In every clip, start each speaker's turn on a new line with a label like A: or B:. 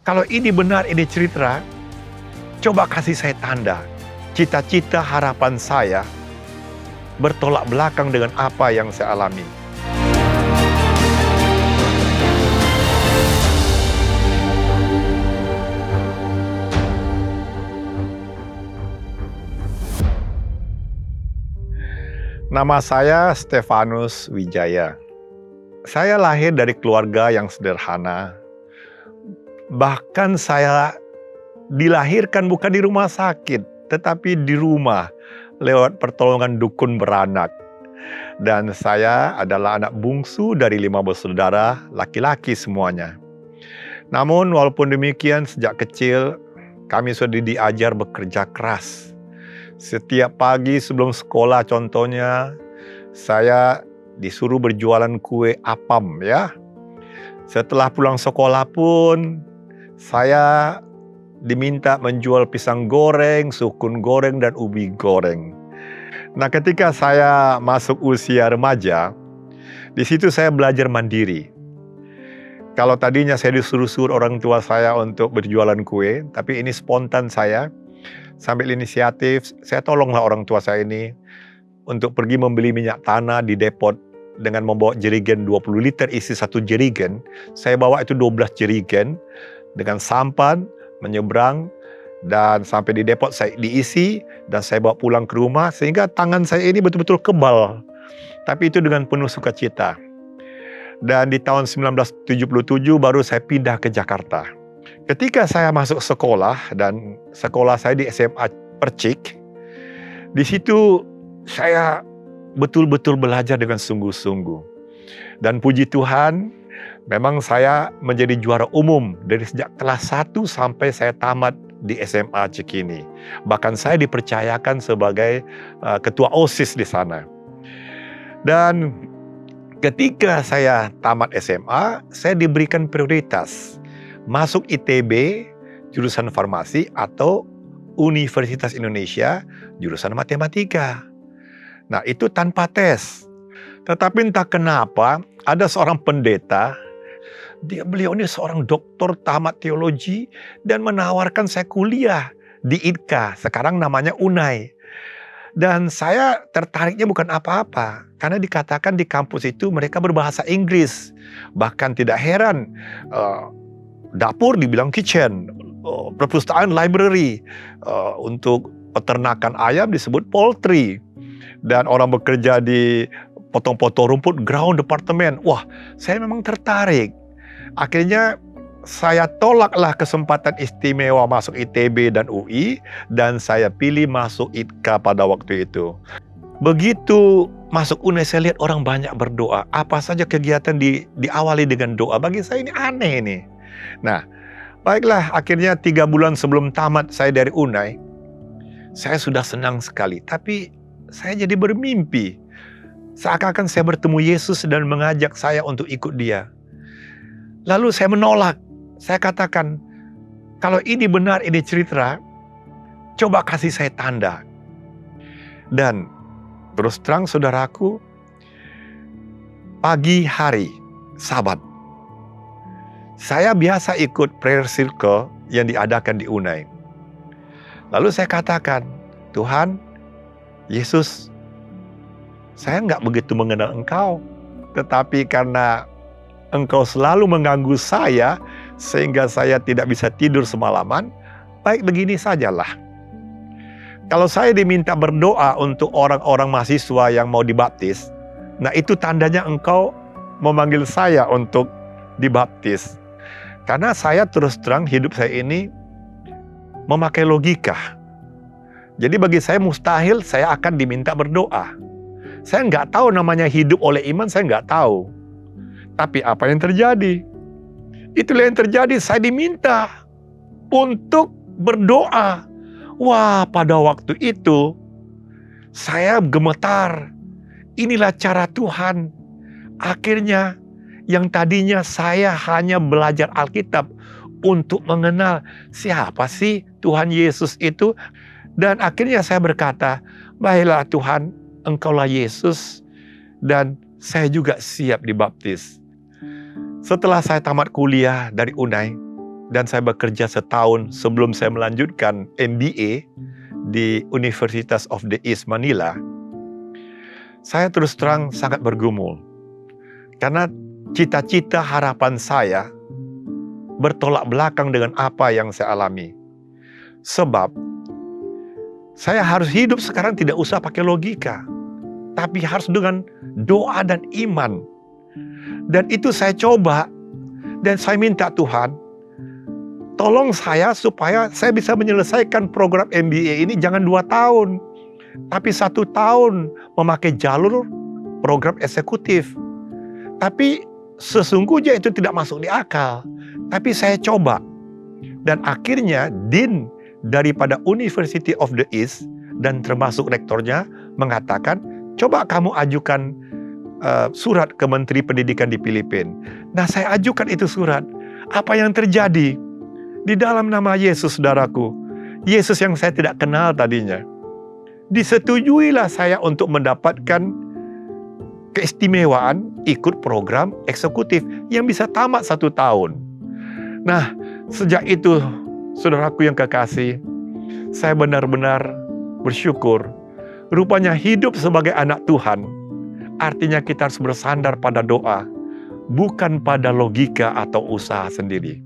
A: Kalau ini benar, ini cerita, coba kasih saya tanda. Cita-cita harapan saya bertolak belakang dengan apa yang saya alami. Nama saya Stefanus Wijaya. Saya lahir dari keluarga yang sederhana. Bahkan saya dilahirkan bukan di rumah sakit, tetapi di rumah lewat pertolongan dukun beranak. Dan saya adalah anak bungsu dari 5 bersaudara, laki-laki semuanya. Namun walaupun demikian, sejak kecil kami sudah diajar bekerja keras. Setiap pagi sebelum sekolah contohnya, saya disuruh berjualan kue apam ya. Setelah pulang sekolah pun, saya diminta menjual pisang goreng, sukun goreng, dan ubi goreng. Nah, ketika saya masuk usia remaja, di situ saya belajar mandiri. Kalau tadinya saya disuruh-suruh orang tua saya untuk berjualan kue, tapi ini spontan saya. Sambil inisiatif, saya tolonglah orang tua saya ini untuk pergi membeli minyak tanah di depot dengan membawa jerigen 20 liter isi 1 jerigen. Saya bawa itu 12 jerigen dengan sampan, menyeberang, dan sampai di depot saya diisi dan saya bawa pulang ke rumah sehingga tangan saya ini betul-betul kebal. Tapi itu dengan penuh sukacita. Dan di tahun 1977 baru saya pindah ke Jakarta. Ketika saya masuk sekolah dan sekolah saya di SMA Percik, di situ saya betul-betul belajar dengan sungguh-sungguh. Dan puji Tuhan, memang saya menjadi juara umum dari sejak kelas 1 sampai saya tamat di SMA Cikini. Bahkan saya dipercayakan sebagai ketua OSIS di sana. Dan ketika saya tamat SMA, saya diberikan prioritas masuk ITB, jurusan farmasi, atau Universitas Indonesia, jurusan matematika. Nah, itu tanpa tes. Tetapi entah kenapa, ada seorang pendeta, beliau ini seorang doktor tamat teologi, dan menawarkan saya kuliah di IDKA, sekarang namanya UNAI. Dan saya tertariknya bukan apa-apa, karena dikatakan di kampus itu mereka berbahasa Inggris. Bahkan tidak heran, dapur dibilang kitchen, perpustakaan library, untuk peternakan ayam disebut poultry, dan orang bekerja di potong-potong rumput ground department. Wah, saya memang tertarik. Akhirnya saya tolaklah kesempatan istimewa masuk ITB dan UI, dan saya pilih masuk IDKA pada waktu itu. Begitu masuk UNAI, saya lihat orang banyak berdoa. Apa saja kegiatan diawali dengan doa. Bagi saya ini aneh nih. Nah, baiklah, akhirnya 3 bulan sebelum tamat saya dari UNAI, saya sudah senang sekali. Tapi saya jadi bermimpi. Seakan-akan saya bertemu Yesus dan mengajak saya untuk ikut Dia. Lalu saya menolak. Saya katakan, kalau ini benar, ini cerita, coba kasih saya tanda. Dan terus terang saudaraku, pagi hari Sabat, saya biasa ikut prayer circle yang diadakan di UNAI. Lalu saya katakan, Tuhan, Yesus, saya nggak begitu mengenal Engkau. Tetapi karena Engkau selalu mengganggu saya, sehingga saya tidak bisa tidur semalaman, baik begini sajalah. Kalau saya diminta berdoa untuk orang-orang mahasiswa yang mau dibaptis, nah itu tandanya Engkau memanggil saya untuk dibaptis. Karena saya terus terang hidup saya ini memakai logika. Jadi bagi saya mustahil saya akan diminta berdoa. Saya nggak tahu namanya hidup oleh iman, saya nggak tahu. Tapi apa yang terjadi? Itulah yang terjadi, saya diminta untuk berdoa. Wah, pada waktu itu saya gemetar. Inilah cara Tuhan. Akhirnya yang tadinya saya hanya belajar Alkitab untuk mengenal siapa sih Tuhan Yesus itu. Dan akhirnya saya berkata, baiklah Tuhan, Engkaulah Yesus, dan saya juga siap dibaptis. Setelah saya tamat kuliah dari UNAI, dan saya bekerja setahun sebelum saya melanjutkan MBA di University of the East Manila, saya terus terang sangat bergumul. Karena cita-cita harapan saya bertolak belakang dengan apa yang saya alami. Sebab saya harus hidup sekarang tidak usah pakai logika, tapi harus dengan doa dan iman. Dan itu saya coba, dan saya minta Tuhan, tolong saya supaya saya bisa menyelesaikan program MBA ini jangan 2 tahun, tapi 1 tahun memakai jalur program eksekutif. Tapi sesungguhnya itu tidak masuk di akal. Tapi saya coba. Dan akhirnya Dean daripada University of the East dan termasuk rektornya mengatakan, coba kamu ajukan surat ke Menteri Pendidikan di Filipina. Nah, saya ajukan itu surat. Apa yang terjadi? Di dalam nama Yesus, saudaraku, Yesus yang saya tidak kenal tadinya, disetujuilah saya untuk mendapatkan keistimewaan ikut program eksekutif yang bisa tamat 1 tahun. Nah, sejak itu, saudaraku yang kekasih, saya benar-benar bersyukur. Rupanya hidup sebagai anak Tuhan, artinya kita harus bersandar pada doa, bukan pada logika atau usaha sendiri.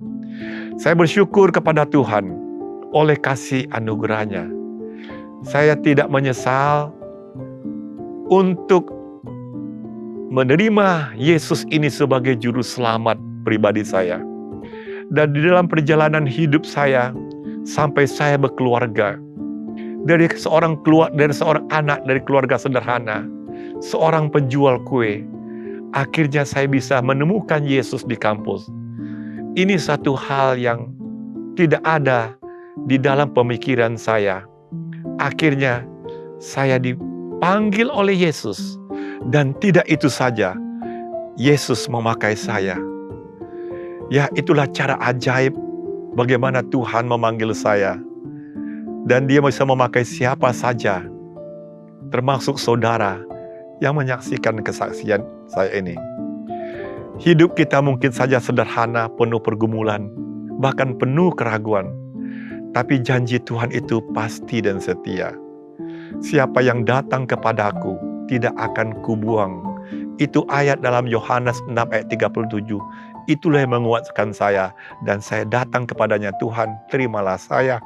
A: Saya bersyukur kepada Tuhan oleh kasih anugerahnya. Saya tidak menyesal untuk menerima Yesus ini sebagai juru selamat pribadi saya. Dan di dalam perjalanan hidup saya, sampai saya berkeluarga, dari seorang anak dari keluarga sederhana, seorang penjual kue, akhirnya saya bisa menemukan Yesus di kampus. Ini satu hal yang tidak ada di dalam pemikiran saya. Akhirnya saya dipanggil oleh Yesus, dan tidak itu saja, Yesus memakai saya. Ya, itulah cara ajaib bagaimana Tuhan memanggil saya. Dan Dia bisa memakai siapa saja, termasuk saudara yang menyaksikan kesaksian saya ini. Hidup kita mungkin saja sederhana, penuh pergumulan, bahkan penuh keraguan. Tapi janji Tuhan itu pasti dan setia. Siapa yang datang kepadaku, tidak akan kubuang. Itu ayat dalam Yohanes 6 ayat 37. Itulah yang menguatkan saya. Dan saya datang kepadanya, Tuhan, terimalah saya.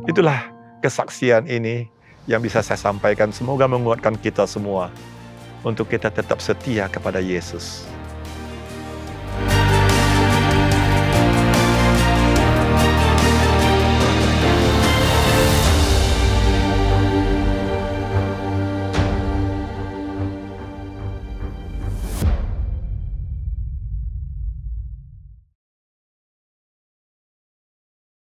A: Itulah kesaksian ini yang bisa saya sampaikan. Semoga menguatkan kita semua untuk kita tetap setia kepada Yesus.